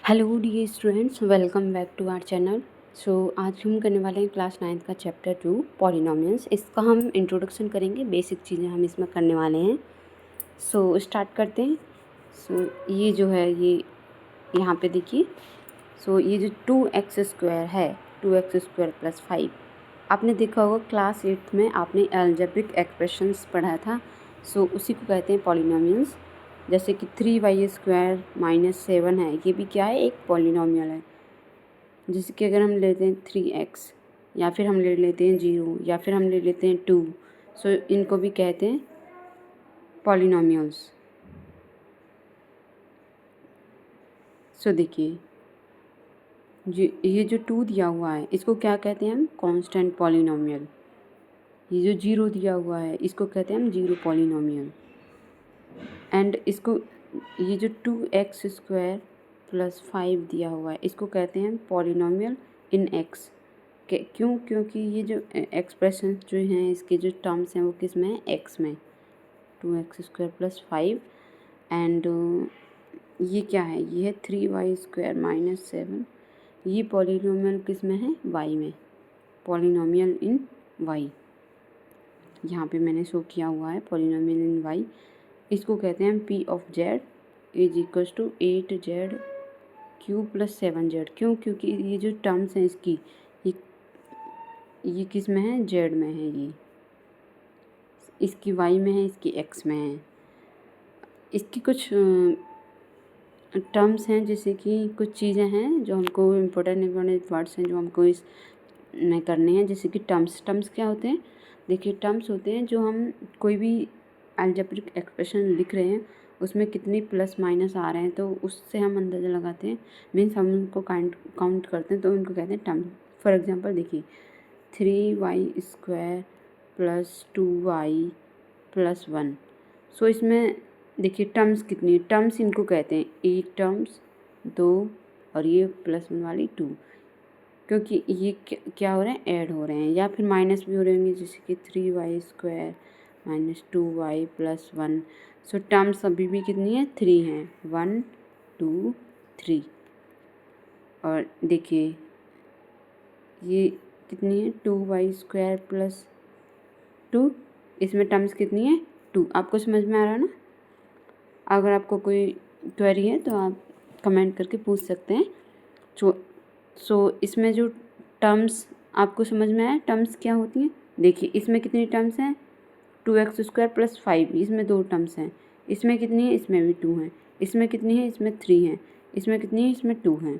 Hello dear students, welcome back to our channel. So आज हम करने वाले हैं क्लास 9 का चैप्टर 2 पॉलिनोमियल्स। इसका हम इंट्रोडक्शन करेंगे, बेसिक चीज़ें हम इसमें करने वाले हैं। सो स्टार्ट करते हैं। सो ये जो है ये यहाँ पे देखिए। सो ये जो 2x² है, 2x² + 5, आपने देखा होगा क्लास 8 में आपने अलजेब्रिक एक्सप्रेशंस पढ़ा था। सो उसी को कहते हैं पॉलिनोमियल्स। जैसे कि 3y² - 7 है, ये भी क्या है, एक पॉलिनोमियल है। जैसे कि अगर हम लेते हैं 3x, या फिर हम ले लेते हैं 0, या फिर हम ले लेते हैं 2, सो इनको भी कहते हैं पॉलिनोमियल्स। सो देखिए, ये जो 2 दिया हुआ है इसको क्या कहते हैं हम, कांस्टेंट पॉलिनोमियल। ये जो 0 दिया हुआ है इसको कहते हैं हम 0 पॉलिनोमियल। एंड इसको ये जो 2x² + 5 दिया हुआ है इसको कहते हैं पॉलिनोमियल इन x। क्यों? क्योंकि ये जो एक्सप्रेशन जो हैं, इसके जो टर्म्स हैं वो किस में है, x में। 2x² + 5 एंड ये क्या है, ये है 3y² - 7। ये पॉलिनोमियल किस में है, y में। पॉलिनोमियल इन y, यहाँ पे मैंने शो किया हुआ है पॉलिनोमियल इन y। इसको कहते हैं p of z = 8z³ + 7z। क्यों? क्योंकि ये जो टर्म्स हैं इसकी, ये किस में है, z में है। ये इसकी y में है, इसकी x में है। इसकी कुछ टर्म्स हैं, जैसे कि कुछ चीज़ें हैं जो हमको इम्पोर्टेंट वर्ड्स हैं जो हमको इस में करने हैं। जैसे कि टर्म्स क्या होते हैं, देखिए टर्म्स होते हैं जो हम कोई भी अलजेब्रिक एक्सप्रेशन लिख रहे हैं उसमें कितनी प्लस माइनस आ रहे हैं, तो उससे हम अंदाज़ा लगाते हैं। मीन्स हम उनको काउंट करते हैं, तो उनको कहते हैं टर्म। फॉर एग्जांपल देखिए, 3y² + 2y + 1। सो इसमें देखिए टर्म्स कितनी है, टर्म्स इनको कहते हैं, एक टर्म्स, 2, और ये +1 वाली 2। क्योंकि ये क्या हो रहे हैं, ऐड हो रहे हैं, या फिर माइनस भी हो रहे होंगे, जैसे कि 3y² - 2y + 1। सो टर्म्स अभी भी कितनी है, 3 हैं, 1 2 3। और देखिए ये कितनी है, 2y² + 2, इसमें टर्म्स कितनी है, 2। आपको समझ में आ रहा है ना? अगर आपको कोई क्वेरी है तो आप कमेंट करके पूछ सकते हैं। सो इसमें जो टर्म्स आपको समझ में आया, टर्म्स क्या होती हैं। देखिए इसमें कितनी टर्म्स हैं, 2x² + 5, इसमें 2 टर्म्स हैं। इसमें कितनी है, इसमें भी 2 हैं। इसमें कितनी है, इसमें 3 हैं। इसमें कितनी है, इसमें 2 हैं।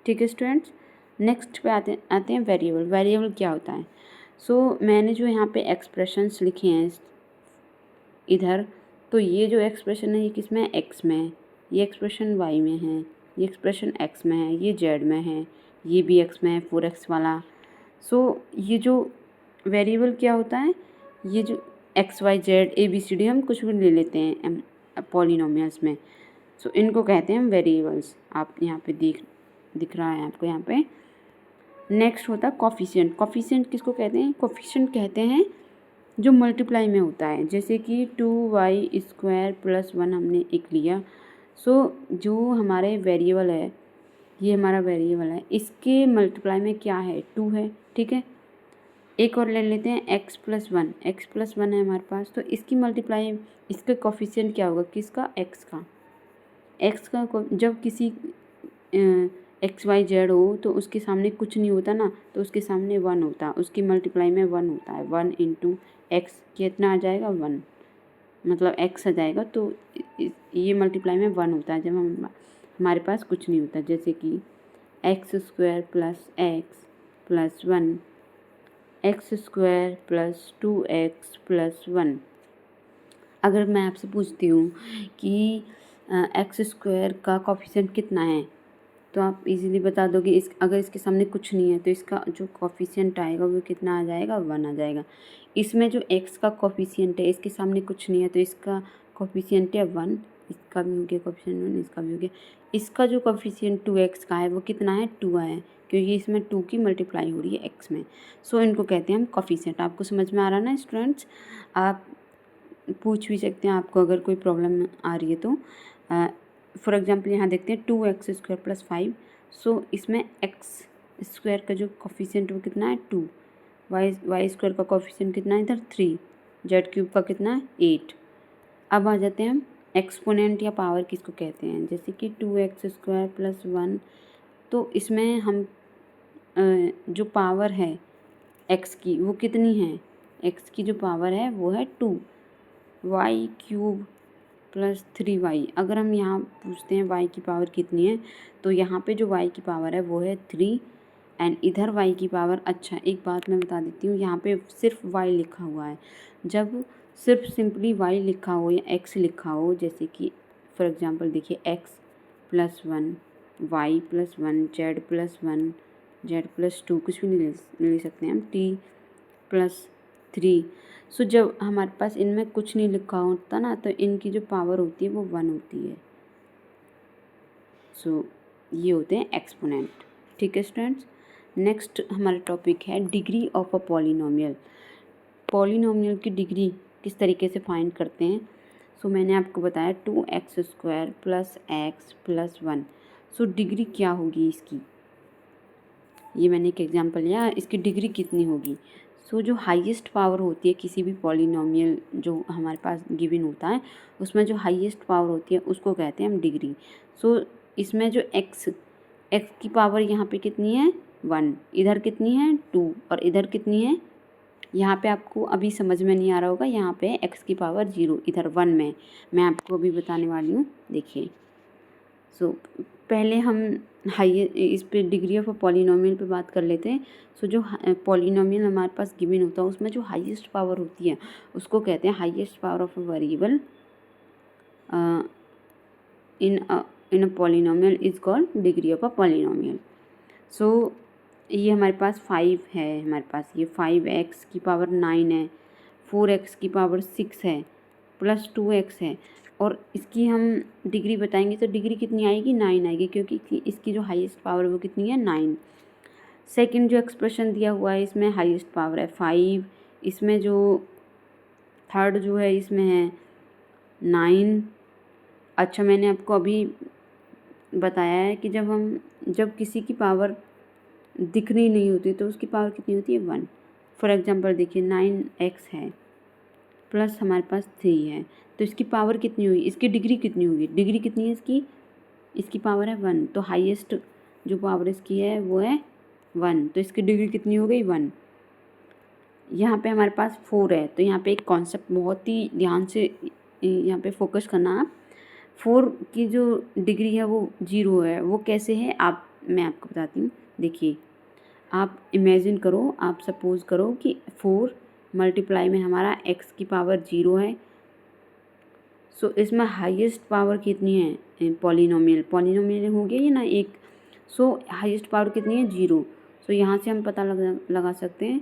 ठीक है स्टूडेंट्स, नेक्स्ट पे आते हैं वेरिएबल। वेरिएबल क्या होता है। सो मैंने जो यहाँ पे एक्सप्रेशंस लिखे हैं इधर, तो ये जो एक्सप्रेशन है ये किस में है, x में है। ये एक्सप्रेशन y में है, ये एक्सप्रेशन x में है, ये z में है, ये भी x में है, 4x वाला। सो ये जो वेरिएबल क्या होता है, ये जो x y z ABCD हम कुछ भी ले लेते हैं पॉलिनोमियल्स में। सो इनको कहते हैं वेरिएबल्स। आप यहाँ पे दिख रहा है आपको यहाँ पे। नेक्स्ट होता है कोफिशिएंट। कोफिशिएंट किसको कहते हैं, कोफिशिएंट कहते हैं जो मल्टीप्लाई में होता है। जैसे कि 2y² + 1 हमने एक लिया। सो जो हमारे वेरिएबल है, ये हमारा वेरिएबल है, इसके मल्टीप्लाई में क्या है, 2 है। ठीक है, एक और ले लेते हैं x + 1। x + 1 है हमारे पास, तो इसकी मल्टीप्लाई, इसका कोफिशिएंट क्या होगा, किसका, x का। x का जब किसी एक्स वाई जेड हो तो उसके सामने कुछ नहीं होता ना, तो उसके सामने 1 होता है, उसकी मल्टीप्लाई में 1 होता है। 1 × x कितना आ जाएगा, 1, मतलब x आ जाएगा। तो ये मल्टीप्लाई में 1 होता है जब हमारे पास कुछ नहीं होता। जैसे कि x² + x + 1, x² + 2x + 1। अगर मैं आपसे पूछती हूँ कि x² का कोफिशिएंट कितना है, तो आप इजीली बता दोगे। अगर इसके सामने कुछ नहीं है तो इसका जो कोफिशिएंट आएगा वो कितना आ जाएगा, 1 आ जाएगा। इसमें जो x का कोफिशिएंट है, इसके सामने कुछ नहीं है तो इसका कोफिशिएंट है 1, इसका भी हो गया कोफिशिएंट 1, इसका भी हो गया। इसका जो कोफिशिएंट 2x का है वो कितना है, 2 है, क्योंकि इसमें 2 की मल्टीप्लाई हो रही है x में। सो इनको कहते हैं हम कोफिशिएंट। आपको समझ में आ रहा है ना स्टूडेंट्स? आप पूछ भी सकते हैं, आपको अगर कोई प्रॉब्लम आ रही है तो। फॉर एग्जांपल यहाँ देखते हैं 2x² + 5। सो इसमें एक्स स्क्वायर का जो कोफिशिएंट वो कितना है 2, वाई स्क्वायर का कोफिशिएंट कितना है इधर 3, जेड क्यूब का कितना है 8। अब आ जाते हैं हम एक्सपोनेंट या पावर किसको कहते हैं, जैसे कि 2x² + 1। तो इसमें हम जो पावर है x की वो कितनी है, x की जो पावर है वो है 2, y³ + 3y। अगर हम यहाँ पूछते हैं y की पावर कितनी है, तो यहाँ पे जो y की पावर है वो है 3 एंड इधर y की पावर, अच्छा एक बात मैं बता देती हूँ, यहाँ पे सिर्फ y लिखा हुआ है। जब सिर्फ सिंपली y लिखा हो या x लिखा हो, जैसे कि फॉर एग्जांपल देखिए x + 1, y + 1, z + 1, z + 2, कुछ भी नहीं ले सकते हैं हम, t + 3। सो जब हमारे पास इनमें कुछ नहीं लिखा होता ना, तो इनकी जो पावर होती है वो 1 होती है। सो ये होते हैं एक्सपोनेंट। ठीक है स्टूडेंट्स, नेक्स्ट हमारा टॉपिक है degree of a polynomial. Polynomial की डिग्री किस तरीके से फाइंड करते हैं। सो मैंने आपको बताया 2x² + x + 1। सो डिग्री क्या होगी इसकी, ये मैंने एक एग्जांपल लिया, इसकी डिग्री कितनी होगी। सो जो हाईएस्ट पावर होती है किसी भी पॉलिनोमियल जो हमारे पास गिवन होता है, उसमें जो हाईएस्ट पावर होती है उसको कहते हैं हम डिग्री। सो इसमें जो x की पावर यहाँ पे कितनी है 1, इधर कितनी है 2 और इधर कितनी है, यहाँ पे आपको अभी समझ में नहीं आ रहा होगा, यहाँ पे x की पावर 0, इधर 1 में मैं आपको अभी बताने वाली हूँ, देखिए। सो पहले हम इस पे डिग्री ऑफ अ पॉलिनोमियल पे बात कर लेते हैं। सो जो पॉलिनोमियल हमारे पास गिवन होता है उसमें जो हाईएस्ट पावर होती है उसको कहते हैं highest power of a variable in a polynomial is called degree of a polynomial. So ये हमारे पास 5 है, हमारे पास ये 5x की पावर 9 है, 4x की पावर 6 है, + 2x है, और इसकी हम डिग्री बताएंगे तो डिग्री कितनी आएगी 9 आएगी, क्योंकि इसकी जो हाईएस्ट पावर है वो कितनी है 9। सेकंड जो एक्सप्रेशन दिया हुआ है इसमें हाईएस्ट पावर है 5, इसमें जो थर्ड जो है इसमें है 9। अच्छा मैंने आपको अभी बताया है कि जब किसी की पावर दिखनी नहीं होती तो उसकी पावर कितनी होती है 1। फॉर एग्जांपल देखिए 9x है प्लस हमारे पास 3 है, तो इसकी पावर कितनी हुई, इसकी डिग्री कितनी होगी, डिग्री कितनी है इसकी पावर है 1, तो हाईएस्ट जो पावर इसकी है वो है 1, तो इसकी डिग्री कितनी हो गई 1। यहाँ पे हमारे पास 4 है, तो यहाँ पे एक कॉन्सेप्ट बहुत ही ध्यान से यहाँ पे फोकस करना आप, 4 की जो डिग्री है वो 0 है, वो कैसे है मैं आपको बताती हूँ। देखिए आप इमेजिन करो, आप सपोज़ करो कि 4 मल्टीप्लाई में हमारा x की पावर 0 है। सो इसमें हाईएस्ट पावर कितनी है, पॉलिनोमियल हो गया ये ना एक। सो हाईएस्ट पावर कितनी है 0। सो यहाँ से हम पता लगा सकते हैं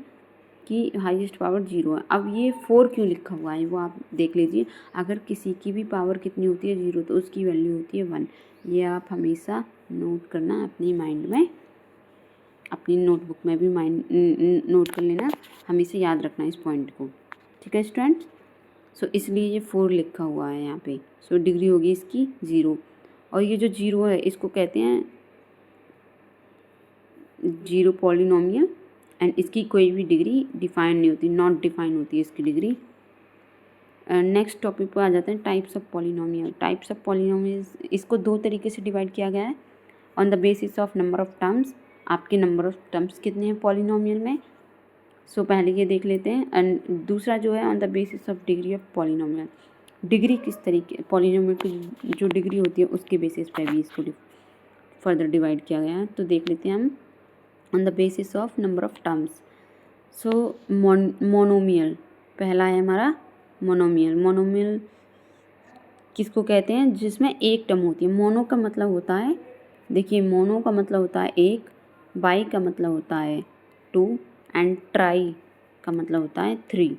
कि हाईएस्ट पावर 0 है। अब ये 4 क्यों लिखा हुआ है वो आप देख लीजिए, अगर किसी की भी पावर कितनी होती है 0 तो उसकी वैल्यू होती है 1। ये आप हमेशा नोट करना अपनी माइंड में, अपनी नोटबुक में भी नोट कर लेना, हमेशा याद रखना इस पॉइंट को। ठीक है स्टूडेंट्स, सो इसलिए ये 4 लिखा हुआ है यहाँ पे। सो डिग्री होगी इसकी 0, और ये जो 0 है इसको कहते हैं 0 पॉलिनोमियल, एंड इसकी कोई भी डिग्री डिफाइन नहीं होती, नॉट डिफाइन होती है इसकी डिग्री। नेक्स्ट टॉपिक पर आ जाते हैं types of polynomial. Types of polynomial इसको 2 तरीके से डिवाइड किया गया है, on the basis of number of terms, आपके नंबर ऑफ टर्म्स कितने हैं पॉलिनोमियल में। सो पहले ये देख लेते हैं, एंड दूसरा जो है on the basis of degree of polynomial, degree किस तरीके पॉलिनोमियल की जो डिग्री होती है उसके बेसिस पे भी इसको फर्दर डिवाइड किया गया है। तो देख लेते हैं हम on the basis of number of terms. So monomial पहला है हमारा मोनोमियल किसको कहते हैं, जिसमें एक टर्म होती है। मोनो का मतलब होता है, देखिए मोनो का मतलब होता है एक, बाई का मतलब होता है 2, एंड ट्राई का मतलब होता है 3।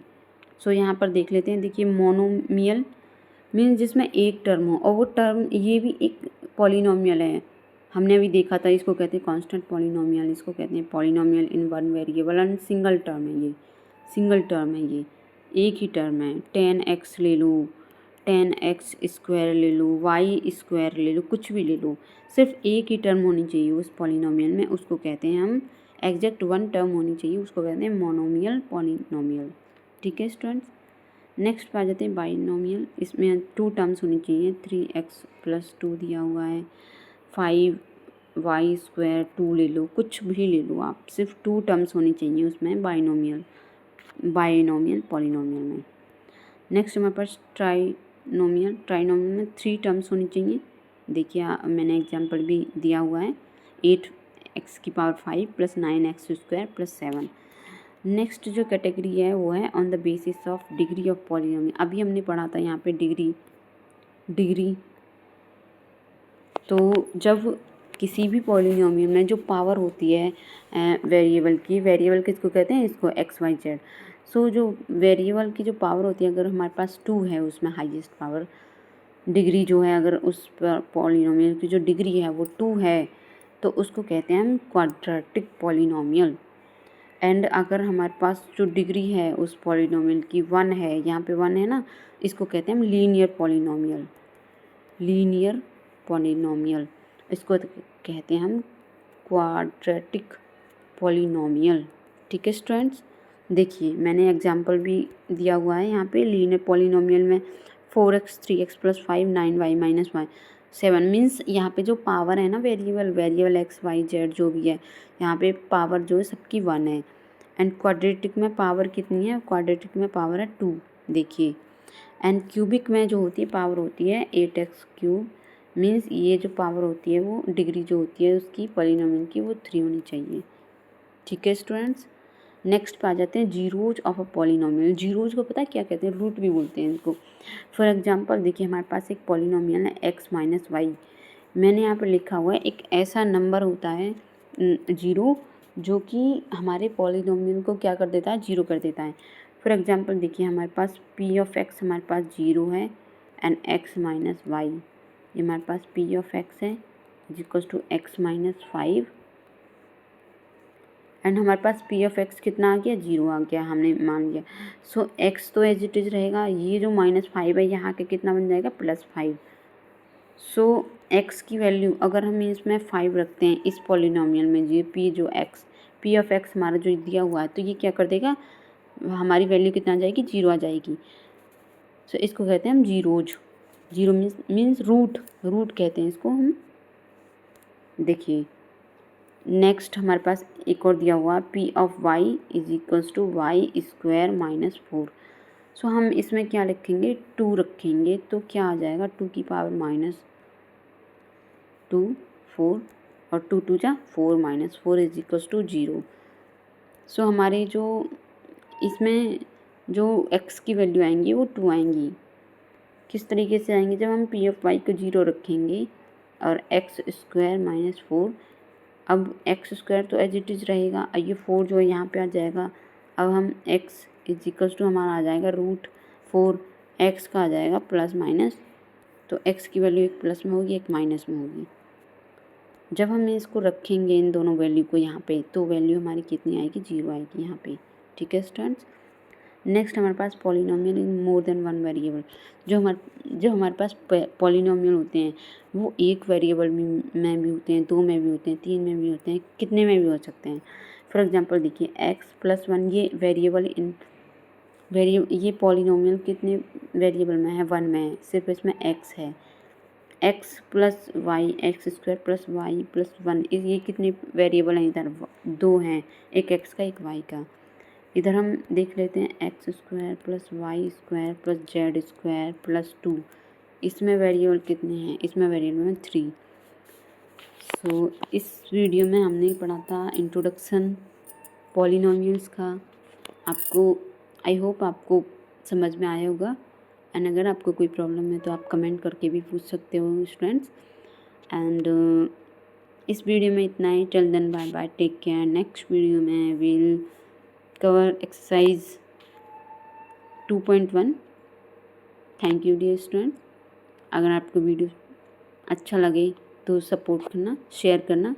सो यहाँ पर देख लेते हैं, देखिए मोनोमियल मीन्स जिसमें एक टर्म हो, और वो टर्म ये भी एक पॉलिनोमियल है, हमने अभी देखा था, इसको कहते हैं कांस्टेंट पॉलिनोमियल, इसको कहते हैं polynomial in one variable, and single term है ये, सिंगल टर्म है ये, एक ही टर्म है। 10x ले लो, 10x² ले लो, y² ले लो, कुछ भी ले लो, सिर्फ एक ही टर्म होनी चाहिए उस पॉलिनोमियल में, उसको कहते हैं हम एग्जैक्ट वन टर्म होनी चाहिए, उसको कहते हैं मोनोमियल पॉलिनोमियल। ठीक है स्टूडेंट्स। नेक्स्ट पे आ जाते हैं बाइनोमियल। इसमें 2 टर्म्स होनी चाहिए। 3x+2 दिया हुआ है, 5y² 2 ले लो, कुछ भी ले लो आप, सिर्फ 2 टर्म्स होनी चाहिए उसमें बाइनोमियल पॉलिनोमियल में। नेक्स्ट हमारे पास ट्राइनोमियल में 3 टर्म्स होनी चाहिए। देखिए मैंने एग्जांपल भी दिया हुआ है, 8x⁵ + 9x² + 7। नेक्स्ट जो कैटेगरी है वो है on the basis of degree of polynomial. अभी हमने पढ़ा था यहाँ पे डिग्री। तो जब किसी भी पॉलिनोमियल में जो पावर होती है वेरिएबल किसको कहते हैं, इसको x y z। सो जो वेरिएबल की जो पावर होती है, अगर हमारे पास 2 है उसमें हाईएस्ट पावर, डिग्री जो है अगर उस पॉलिनोमियल की जो डिग्री है वो 2 है तो उसको कहते हैं हम क्वाड्रेटिक पॉलिनोमियल। एंड अगर हमारे पास जो डिग्री है उस पॉलिनोमियल की 1 है, यहाँ पे 1 है ना, इसको कहते हैं हम लीनियर पॉलिनोमियल। इसको कहते हैं हम क्वाड्रेटिक पॉलिनोमियल। ठीक है स्टूडेंट्स। देखिए मैंने एग्जांपल भी दिया हुआ है यहाँ पे लीनियर पॉलिनोमियल में 4x 3x + 5 9y - y 7 means यहाँ पे जो पावर है ना वेरिएबल x y z जो भी है, यहाँ पे पावर जो है सबकी 1 है। एंड क्वाड्रेटिक में पावर कितनी है, क्वाड्रेटिक में पावर है 2। देखिए एंड क्यूबिक में जो होती है पावर होती है 8x³ मीन्स ये जो पावर होती है वो डिग्री जो होती है उसकी पॉलिनोमियल की वो 3 होनी चाहिए। ठीक है स्टूडेंट्स। नेक्स्ट पे आ जाते हैं zeros of a polynomial. Zeros को पता है क्या कहते हैं, रूट भी बोलते हैं इसको। फॉर एग्जांपल देखिए हमारे पास एक पॉलिनोमियल है x - y। मैंने यहाँ पर लिखा हुआ है एक ऐसा नंबर होता है जीरो जो कि हमारे पॉलिनोमियल को क्या कर देता है, जीरो कर देता है। फॉर एग्जांपल देखिए हमारे पास p(x) हमारे पास 0 है एंड x - y, ये हमारे पास p(x) है = x - 5 एंड हमारे पास p(x) कितना आ गया, 0 आ गया, हमने मान लिया। सो x तो एज इट इज़ रहेगा, ये जो -5 है यहाँ के कितना बन जाएगा, +5। सो x की वैल्यू अगर हम इसमें 5 रखते हैं इस पॉलिनोमियल में, ये p(x) हमारा जो दिया हुआ है, तो ये क्या कर देगा, हमारी वैल्यू कितना आ जाएगी, 0 आ जाएगी। सो इसको कहते हैं हम जीरोज। जीरो मीन्स रूट कहते हैं इसको हम। देखिए नेक्स्ट हमारे पास एक और दिया हुआ p(y) = y² - 4। सो हम इसमें क्या लिखेंगे, 2 रखेंगे तो क्या आ जाएगा, 2 की पावर -2 4 और 2 2 जा 4 -4 = 0। सो हमारे जो इसमें जो x की वैल्यू आएंगी वो 2 आएंगी। किस तरीके से आएंगे, जब हम p(y) को 0 रखेंगे और x² - 4, अब x² तो एज इट इज़ रहेगा, ये 4 जो है यहाँ पे आ जाएगा। अब हम x = हमारा आ जाएगा √4, x का आ जाएगा प्लस माइनस, तो x की वैल्यू एक प्लस में होगी एक माइनस में होगी। जब हम इसको रखेंगे इन दोनों वैल्यू को यहाँ पे, तो वैल्यू हमारी कितनी आएगी, 0 आएगी यहाँ पे। ठीक है स्टूडेंट्स। नेक्स्ट हमारे पास polynomial in more than one variable. जो हमारे पास पॉलिनोमियल होते हैं वो एक वेरिएबल में भी होते हैं, 2 में भी होते हैं, 3 में भी होते हैं, कितने में भी हो सकते हैं। फॉर एग्जांपल देखिए x+1 ये पॉलिनोमियल कितने वेरिएबल में है, 1 में है, सिर्फ इसमें x है। x + y x² + y + 1 ये कितने वेरिएबल हैं, इधर 2 हैं, एक x का एक y का। इधर हम देख लेते हैं x² + y² + z² + 2, इसमें वेरिएबल कितने हैं, इसमें वेरिएबल में 3। सो इस वीडियो में हमने पढ़ा था इंट्रोडक्शन पॉलिनोमियल्स का। आपको आई होप आपको समझ में आया होगा। एंड अगर आपको कोई प्रॉब्लम है तो आप कमेंट करके भी पूछ सकते हो स्टूडेंट्स। एंड इस वीडियो में इतना ही। Till then bye bye, take care. Next video में will cover exercise 2.1। Thank you dear student. अगर आपको वीडियो अच्छा लगे तो सपोर्ट करना, शेयर करना।